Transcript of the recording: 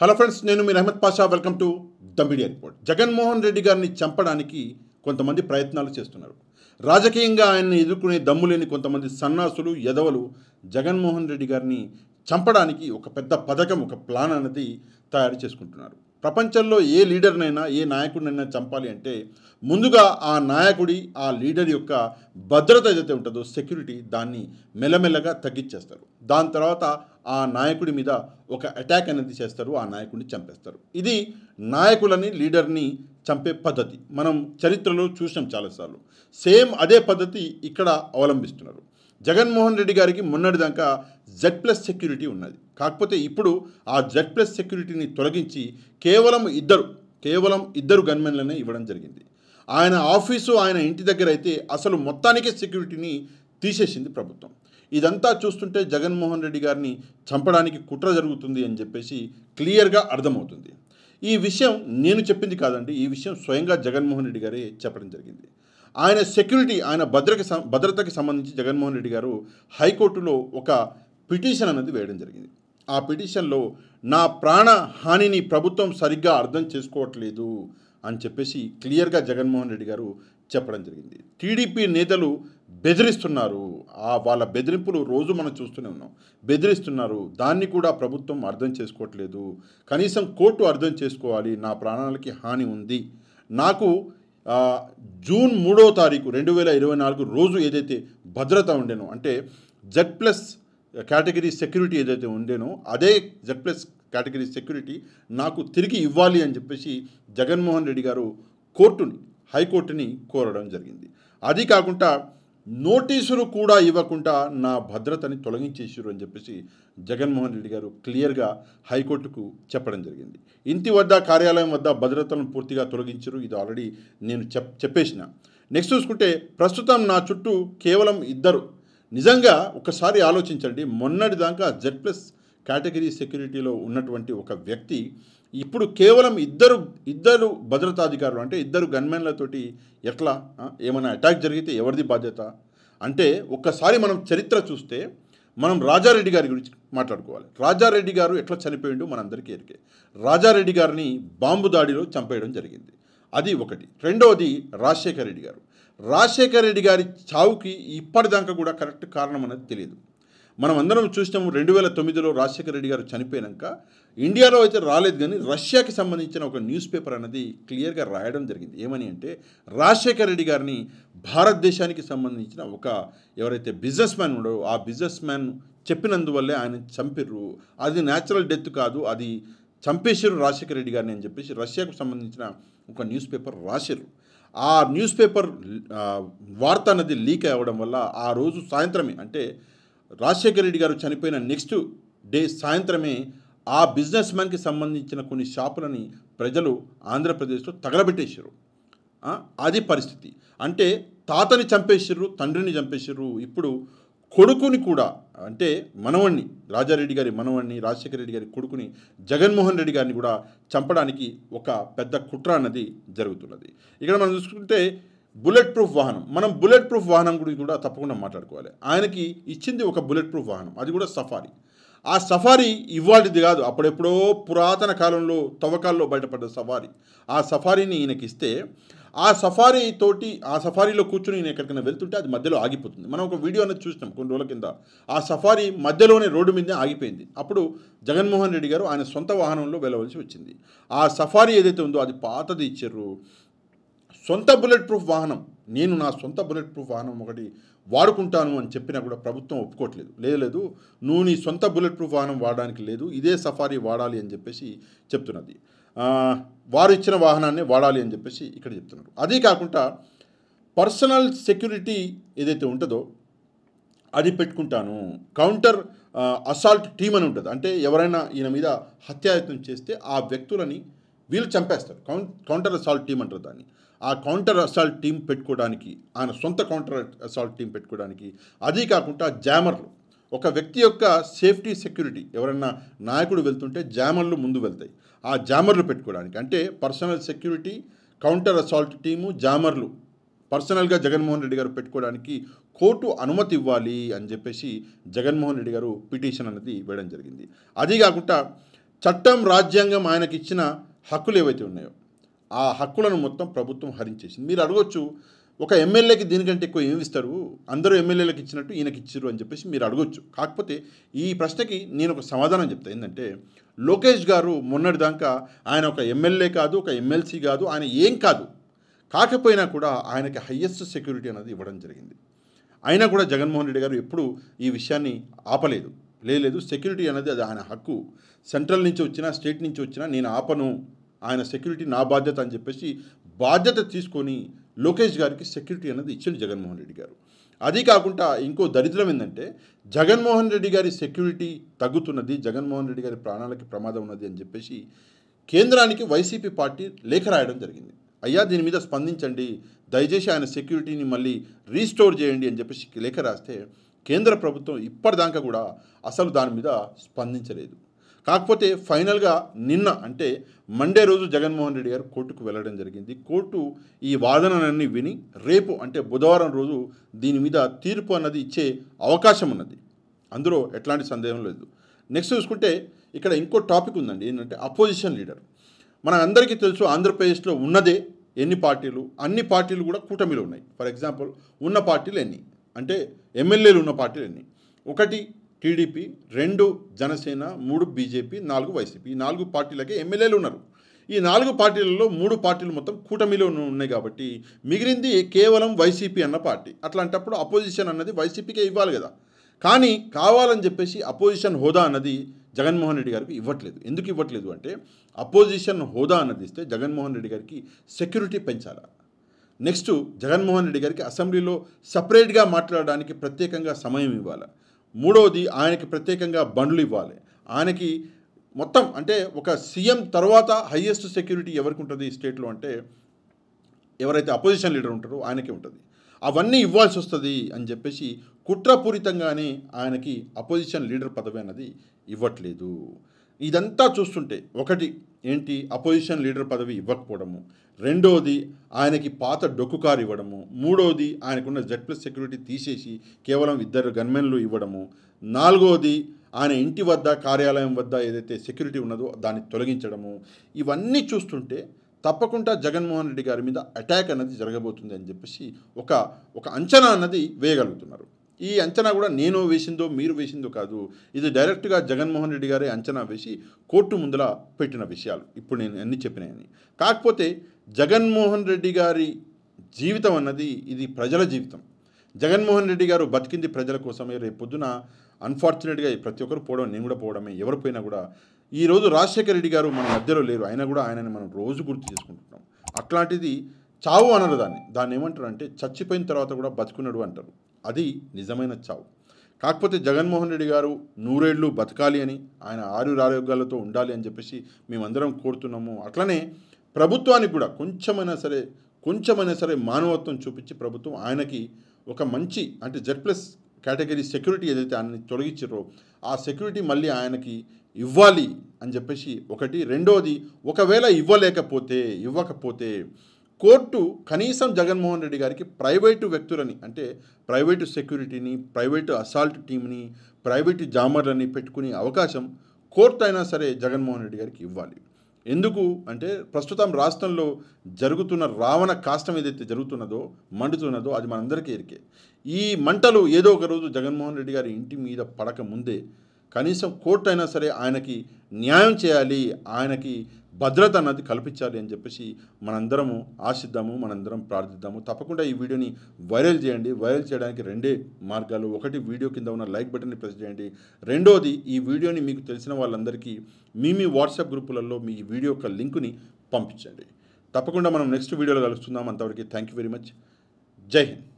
Hello friends, నేను మీ Ahmed Pasha. Welcome to the media report. Jaganmohan Reddy గారిని చంపడానికి కొంతమంది ప్రయత్నాలు చేస్తున్నారు. రాజకీయంగా ఆయన్ని ఎదుర్కొనే దమ్ము లేని కొంతమంది సన్నాసులు, ఎదవలు జగన్మోహన్ రెడ్డి గారిని చంపడానికి ఒక పెద్ద పథకం, ఒక ప్లాన్ అనేది తయారు చేసుకుంటున్నారు. ప్రపంచంలో ఏ లీడర్నైనా, ఏ నాయకుడినైనా చంపాలి అంటే ముందుగా ఆ నాయకుడి, ఆ లీడర్ యొక్క భద్రత ఏదైతే ఉంటుందో, సెక్యూరిటీ, దాన్ని మెల్లమెల్లగా తగ్గించేస్తారు. దాని తర్వాత ఆ నాయకుడి మీద ఒక అటాక్ అనేది చేస్తారు, ఆ నాయకుడిని చంపేస్తారు. ఇది నాయకులని, లీడర్ని చంపే పద్ధతి మనం చరిత్రలో చూసాం చాలాసార్లు. సేమ్ అదే పద్ధతి ఇక్కడ అవలంబిస్తున్నారు. జగన్మోహన్ రెడ్డి గారికి మొన్నటిదాకా Z+ సెక్యూరిటీ ఉన్నది. కాకపోతే ఇప్పుడు ఆ Z+ సెక్యూరిటీని తొలగించి కేవలం ఇద్దరు గన్మెన్లనే ఇవ్వడం జరిగింది. ఆయన ఆఫీసు, ఆయన ఇంటి దగ్గర అయితే అసలు మొత్తానికే సెక్యూరిటీని తీసేసింది ప్రభుత్వం. ఇదంతా చూస్తుంటే జగన్మోహన్ రెడ్డి గారిని చంపడానికి కుట్ర జరుగుతుంది అని చెప్పేసి క్లియర్గా అర్థమవుతుంది. ఈ విషయం నేను చెప్పింది కాదండి. ఈ విషయం స్వయంగా జగన్మోహన్ రెడ్డి గారే చెప్పడం జరిగింది. ఆయన సెక్యూరిటీ, ఆయన భద్రతకి సంబంధించి జగన్మోహన్ రెడ్డి గారు హైకోర్టులో ఒక పిటిషన్ అనేది వేయడం జరిగింది. ఆ పిటిషన్లో నా ప్రాణ హానిని ప్రభుత్వం సరిగ్గా అర్థం చేసుకోవట్లేదు అని చెప్పేసి క్లియర్గా జగన్మోహన్ రెడ్డి గారు చెప్పడం జరిగింది. టీడీపీ నేతలు బెదిరిస్తున్నారు. వాళ్ళ బెదిరింపులు రోజు మనం చూస్తూనే ఉన్నాం. బెదిరిస్తున్నారు, దాన్ని కూడా ప్రభుత్వం అర్థం చేసుకోవట్లేదు. కనీసం కోర్టు అర్థం చేసుకోవాలి. నా ప్రాణాలకి హాని ఉంది. నాకు జూన్ 3వ తారీఖు 2024 రోజు ఏదైతే భద్రత ఉండేనో, అంటే Z+ కేటగిరీ సెక్యూరిటీ ఏదైతే ఉండేనో, అదే Z+ కేటగిరీ సెక్యూరిటీ నాకు తిరిగి ఇవ్వాలి అని చెప్పేసి జగన్మోహన్ రెడ్డి గారు హైకోర్టుని కోరడం జరిగింది. అది కాకుండా నోటీసులు కూడా ఇవ్వకుండా నా భద్రతని తొలగించేసారు అని చెప్పేసి జగన్మోహన్ రెడ్డి గారు క్లియర్గా హైకోర్టుకు చెప్పడం జరిగింది. ఇంటి వద్ద, కార్యాలయం వద్ద భద్రతలను పూర్తిగా తొలగించారు. ఇది ఆల్రెడీ నేను చెప్పేసిన. నెక్స్ట్ చూసుకుంటే ప్రస్తుతం నా చుట్టూ కేవలం ఇద్దరు. నిజంగా ఒకసారి ఆలోచించండి. మొన్నటిదాకా Z+ కేటగిరీ సెక్యూరిటీలో ఉన్నటువంటి ఒక వ్యక్తి ఇప్పుడు కేవలం ఇద్దరు భద్రతాధికారులు, అంటే ఇద్దరు గన్మెన్లతోటి ఎట్లా ఏమైనా అటాక్ జరిగితే ఎవరిది బాధ్యత? అంటే ఒక్కసారి మనం చరిత్ర చూస్తే మనం రాజారెడ్డి గారి గురించి మాట్లాడుకోవాలి. రాజారెడ్డి గారు ఎట్లా చనిపోయిండు మనందరికీ ఎరికే. రాజారెడ్డి గారిని బాంబు దాడిలో చంపేయడం జరిగింది. అది ఒకటి. రెండవది రాజశేఖర రెడ్డి గారి చావుకి ఇప్పటిదాకా కూడా కరెక్ట్ కారణం అనేది తెలియదు. మనం అందరం చూసినాము. 2009లో రాజశేఖర రెడ్డి గారు చనిపోయాక ఇండియాలో అయితే రాలేదు, కానీ రష్యాకి సంబంధించిన ఒక న్యూస్ పేపర్ అనేది క్లియర్గా రాయడం జరిగింది. ఏమని అంటే, రాజశేఖర రెడ్డి గారిని భారతదేశానికి సంబంధించిన ఎవరైతే బిజినెస్ మ్యాన్ ఉండో, ఆ బిజినెస్ మ్యాన్ చెప్పినందువల్లే ఆయన చంపిర్రు, అది న్యాచురల్ డెత్ కాదు, అది చంపేసారు రాజశేఖర రెడ్డి గారిని అని చెప్పేసి రష్యాకు సంబంధించిన ఒక న్యూస్ పేపర్ రాశారు. ఆ న్యూస్ పేపర్ వార్త అనేది లీక్ అవ్వడం వల్ల ఆ రోజు సాయంత్రమే, అంటే రాజశేఖర రెడ్డి గారు చనిపోయిన నెక్స్ట్ డే సాయంత్రమే ఆ బిజినెస్ మ్యాన్కి సంబంధించిన కొన్ని షాపులని ప్రజలు ఆంధ్రప్రదేశ్లో తగలబెట్టేశారు. అది పరిస్థితి. అంటే తాతని చంపేసారు, తండ్రిని చంపేసారు. ఇప్పుడు కొడుకుని కూడా, అంటే మనవణ్ణి, రాజారెడ్డి గారి మనవణ్ణి, రాజశేఖర రెడ్డి గారి కొడుకుని, జగన్మోహన్ రెడ్డి గారిని కూడా చంపడానికి ఒక పెద్ద కుట్ర అన్నది జరుగుతున్నది. ఇక్కడ మనం చూసుకుంటే బుల్లెట్ ప్రూఫ్ వాహనం, మనం బుల్లెట్ ప్రూఫ్ వాహనం గురించి కూడా తప్పకుండా మాట్లాడుకోవాలి. ఆయనకి ఇచ్చింది ఒక బుల్లెట్ ప్రూఫ్ వాహనం, అది కూడా సఫారీ. ఆ సఫారీ ఇవాళది కాదు, అప్పుడెప్పుడో పురాతన కాలంలో తవ్వకాల్లో బయటపడ్డ సఫారీ. ఆ సఫారీని ఈయనకి ఇస్తే ఆ సఫారీలో కూర్చుని ఈయన ఎక్కడికైనా వెళ్తుంటే అది మధ్యలో ఆగిపోతుంది. మనం ఒక వీడియో అనేది చూసినాం కొన్ని రోజుల కింద. ఆ సఫారీ మధ్యలోనే రోడ్డు మీదే ఆగిపోయింది. అప్పుడు జగన్మోహన్ రెడ్డి గారు ఆయన సొంత వాహనంలో వెళ్ళవలసి వచ్చింది. ఆ సఫారీ ఏదైతే ఉందో అది పాతది ఇచ్చారు. సొంత బుల్లెట్ ప్రూఫ్ వాహనం, నేను నా సొంత బుల్లెట్ ప్రూఫ్ వాహనం ఒకటి వాడుకుంటాను అని చెప్పినా కూడా ప్రభుత్వం ఒప్పుకోవట్లేదు. లేదు, నువ్వు నీ సొంత బుల్లెట్ ప్రూఫ్ వాహనం వాడడానికి లేదు, ఇదే సఫారీ వాడాలి అని చెప్పేసి చెప్తున్నది. వారు ఇచ్చిన వాహనాన్ని వాడాలి అని చెప్పేసి ఇక్కడ చెప్తున్నారు. అదే కాకుండా పర్సనల్ సెక్యూరిటీ ఏదైతే ఉంటుందో అది పెట్టుకుంటాను. కౌంటర్ అసాల్ట్ టీమ్ అని ఉంటుంది. అంటే ఎవరైనా ఈయన మీద హత్యాయత్నం చేస్తే ఆ వ్యక్తులని వీళ్ళు చంపేస్తారు. కౌంటర్ అసాల్ట్ టీమ్ అంటారు దాన్ని. ఆ కౌంటర్ అసాల్ట్ టీం పెట్టుకోవడానికి, ఆయన సొంత కౌంటర్ అసాల్ట్ టీం పెట్టుకోవడానికి, అదీ కాకుండా జామర్లు, ఒక వ్యక్తి యొక్క సేఫ్టీ, సెక్యూరిటీ, ఎవరన్నా నాయకుడు వెళ్తుంటే జామర్లు ముందు వెళ్తాయి. ఆ జామర్లు పెట్టుకోవడానికి, అంటే personal security, counter assault team, జామర్లు పర్సనల్గా జగన్మోహన్ రెడ్డి గారు పెట్టుకోవడానికి కోర్టు అనుమతి ఇవ్వాలి అని చెప్పేసి జగన్మోహన్ రెడ్డి గారు పిటిషన్ అనేది వేయడం జరిగింది. అదీ కాకుండా చట్టం రాజ్యాంగం ఆయనకి ఇచ్చిన హక్కులు ఏవైతే ఉన్నాయో ఆ హక్కులను మొత్తం ప్రభుత్వం హరించేసింది. మీరు అడగొచ్చు, ఒక ఎమ్మెల్యేకి దీనికంటే ఎక్కువ ఏమి ఇస్తారు, అందరూ ఎమ్మెల్యేలకు ఇచ్చినట్టు ఈయనకి ఇచ్చారు అని చెప్పేసి మీరు అడగొచ్చు. కాకపోతే ఈ ప్రశ్నకి నేను ఒక సమాధానం చెప్తాను. ఏంటంటే లోకేష్ గారు మొన్నటిదాకా ఆయన ఒక ఎమ్మెల్యే కాదు, ఒక ఎమ్మెల్సీ కాదు, ఆయన ఏం కాదు. కాకపోయినా కూడా ఆయనకి హయ్యెస్ట్ సెక్యూరిటీ అనేది ఇవ్వడం జరిగింది. అయినా కూడా జగన్మోహన్ రెడ్డి గారు ఎప్పుడూ ఈ విషయాన్ని ఆపలేదు. లేదు, సెక్యూరిటీ అనేది అది ఆయన హక్కు. సెంట్రల్ నుంచి వచ్చినా స్టేట్ నుంచి వచ్చినా నేను ఆపను, ఆయన సెక్యూరిటీ నా బాధ్యత అని చెప్పేసి బాధ్యత తీసుకొని లోకేష్ గారికి సెక్యూరిటీ అనేది ఇచ్చిండు జగన్మోహన్ రెడ్డి గారు. అది కాకుండా ఇంకో దరిద్రం ఏంటంటే జగన్మోహన్ రెడ్డి గారి సెక్యూరిటీ తగ్గుతున్నది, జగన్మోహన్ రెడ్డి గారి ప్రాణాలకి ప్రమాదం ఉన్నది అని చెప్పేసి కేంద్రానికి వైసీపీ పార్టీ లేఖ రాయడం జరిగింది. అయ్యా దీని మీద స్పందించండి, దయచేసి ఆయన సెక్యూరిటీని మళ్ళీ రీస్టోర్ చేయండి అని చెప్పేసి లేఖ రాస్తే కేంద్ర ప్రభుత్వం ఇప్పటిదాకా కూడా అసలు దాని మీద స్పందించలేదు. కాకపోతే ఫైనల్గా నిన్న అంటే మండే రోజు జగన్మోహన్ రెడ్డి గారు కోర్టుకు వెళ్ళడం జరిగింది. కోర్టు ఈ వాదనలన్నీ విని రేపు అంటే బుధవారం రోజు దీని మీద తీర్పు అన్నది ఇచ్చే అవకాశం ఉన్నది. అందులో ఎట్లాంటి సందేహం లేదు. నెక్స్ట్ చూసుకుంటే ఇక్కడ ఇంకో టాపిక్ ఉందండి. ఏంటంటే అపోజిషన్ లీడర్. మన అందరికీ తెలుసు ఆంధ్రప్రదేశ్లో ఉన్నదే ఎన్ని పార్టీలు, అన్ని పార్టీలు కూడా కూటమిలో ఉన్నాయి. ఫర్ ఎగ్జాంపుల్ ఉన్న పార్టీలు ఎన్ని అంటే ఎమ్మెల్యేలు ఉన్న పార్టీలు ఎన్ని? 1 టీడీపీ, 2 జనసేన, 3 బీజేపీ, 4 వైసీపీ. ఈ 4 పార్టీలకే ఎమ్మెల్యేలు ఉన్నారు. ఈ 4 పార్టీలలో 3 పార్టీలు మొత్తం కూటమిలో ఉన్నాయి కాబట్టి మిగిలింది కేవలం వైసీపీ అన్న పార్టీ. అట్లాంటప్పుడు అపోజిషన్ అన్నది వైసీపీకే ఇవ్వాలి కదా. కానీ కావాలని చెప్పేసి అపోజిషన్ హోదా అన్నది జగన్మోహన్ రెడ్డి గారికి ఇవ్వట్లేదు. ఎందుకు ఇవ్వట్లేదు అంటే అపోజిషన్ హోదా అన్నది ఇస్తే జగన్మోహన్ రెడ్డి గారికి సెక్యూరిటీ పెంచాలి. నెక్స్ట్ జగన్మోహన్ రెడ్డి గారికి అసెంబ్లీలో సపరేట్గా మాట్లాడడానికి ప్రత్యేకంగా సమయం ఇవ్వాలి. మూడవది ఆయనకి ప్రత్యేకంగా బండ్లు ఇవ్వాలి. ఆయనకి మొత్తం అంటే ఒక సీఎం తర్వాత హయ్యెస్ట్ సెక్యూరిటీ ఎవరికి ఉంటుంది ఈ స్టేట్లో అంటే ఎవరైతే అపోజిషన్ లీడర్ ఉంటారో ఆయనకి ఉంటుంది. అవన్నీ ఇవ్వాల్సి వస్తుంది అని చెప్పేసి కుట్రపూరితంగానే ఆయనకి అపోజిషన్ లీడర్ పదవి అన్నది ఇవ్వట్లేదు. ఇదంతా చూస్తుంటే ఒకటి ఏంటి అపోజిషన్ లీడర్ పదవి ఇవ్వకపోవడము, రెండోది ఆయనకి పాత డొక్కు కారు ఇవ్వడము, మూడోది ఆయనకున్న Z+ సెక్యూరిటీ తీసేసి కేవలం 2 గన్మెన్లు ఇవ్వడము, నాలుగోది ఆయన ఇంటి వద్ద కార్యాలయం వద్ద ఏదైతే సెక్యూరిటీ ఉన్నదో దాన్ని తొలగించడము. ఇవన్నీ చూస్తుంటే తప్పకుండా జగన్మోహన్ రెడ్డి గారి మీద అటాక్ అన్నది జరగబోతుంది అని చెప్పేసి ఒక అంచనా అన్నది వేయగలుగుతున్నారు. ఈ అంచనా కూడా నేను వేసిందో మీరు వేసిందో కాదు, ఇది డైరెక్ట్గా జగన్మోహన్ రెడ్డి గారే అంచనా వేసి కోర్టు ముందర పెట్టిన విషయాలు ఇప్పుడు నేను అన్ని చెప్పినాయని. కాకపోతే జగన్మోహన్ రెడ్డి గారి జీవితం అన్నది ఇది ప్రజల జీవితం. జగన్మోహన్ రెడ్డి గారు బతికింది ప్రజల కోసమే. రేపు పొద్దున అన్ఫార్చునేట్గా ప్రతి ఒక్కరు పోవడం, నేను కూడా పోవడమే, ఎవరు పోయినా కూడా. ఈరోజు రాజశేఖర రెడ్డి గారు మన మధ్యలో లేరు, అయినా కూడా ఆయనని మనం రోజు గుర్తు చేసుకుంటున్నాం. అట్లాంటిది చావు అనరు దాన్ని ఏమంటారు అంటే చచ్చిపోయిన తర్వాత కూడా బతుకున్నాడు అంటారు. అది నిజమైన చావు. కాకపోతే జగన్మోహన్ రెడ్డి గారు 100 ఏళ్ళు బతకాలి అని, ఆయన ఆరోగ్యాలతో ఉండాలి అని చెప్పేసి మేమందరం కోరుతున్నాము. అట్లనే ప్రభుత్వానికి కూడా కొంచెమైనా సరే మానవత్వం చూపించి ప్రభుత్వం ఆయనకి ఒక మంచి అంటే Z+ కేటగిరీ సెక్యూరిటీ ఏదైతే ఆయనని తొలగించారో ఆ సెక్యూరిటీ మళ్ళీ ఆయనకి ఇవ్వాలి అని చెప్పేసి ఒకటి. రెండోది ఒకవేళ ఇవ్వకపోతే కోర్టు కనీసం జగన్మోహన్ రెడ్డి గారికి ప్రైవేటు వ్యక్తులని అంటే ప్రైవేటు సెక్యూరిటీని, ప్రైవేటు అసాల్ట్ టీంని, ప్రైవేటు జామర్లని పెట్టుకునే అవకాశం కోర్టు అయినా సరే జగన్మోహన్ రెడ్డి గారికి ఇవ్వాలి. ఎందుకు అంటే ప్రస్తుతం రాష్ట్రంలో జరుగుతున్న రావణ కాష్టం ఏదైతే మండుతున్నదో అది మనందరికీ ఎరికే. ఈ మంటలు ఏదో ఒక రోజు జగన్మోహన్ రెడ్డి గారి ఇంటి మీద పడక ముందే కనీసం కోర్టు అయినా సరే ఆయనకి న్యాయం చేయాలి, ఆయనకి భద్రత అన్నది కల్పించాలి అని చెప్పేసి మనందరము ఆశిద్దాము, మనందరం ప్రార్థిద్దాము. తప్పకుండా ఈ వీడియోని వైరల్ చేయండి. వైరల్ చేయడానికి 2 మార్గాలు. ఒకటి, వీడియో కింద ఉన్న లైక్ బటన్ని ప్రెస్ చేయండి. రెండోది, ఈ వీడియోని మీకు తెలిసిన వాళ్ళందరికీ మీ వాట్సాప్ గ్రూపులలో మీ వీడియో యొక్క లింకుని పంపించండి. తప్పకుండా మనం నెక్స్ట్ వీడియోలో కలుస్తున్నాం. అంతవరకు థ్యాంక్ యూ వెరీ మచ్. జై హింద్.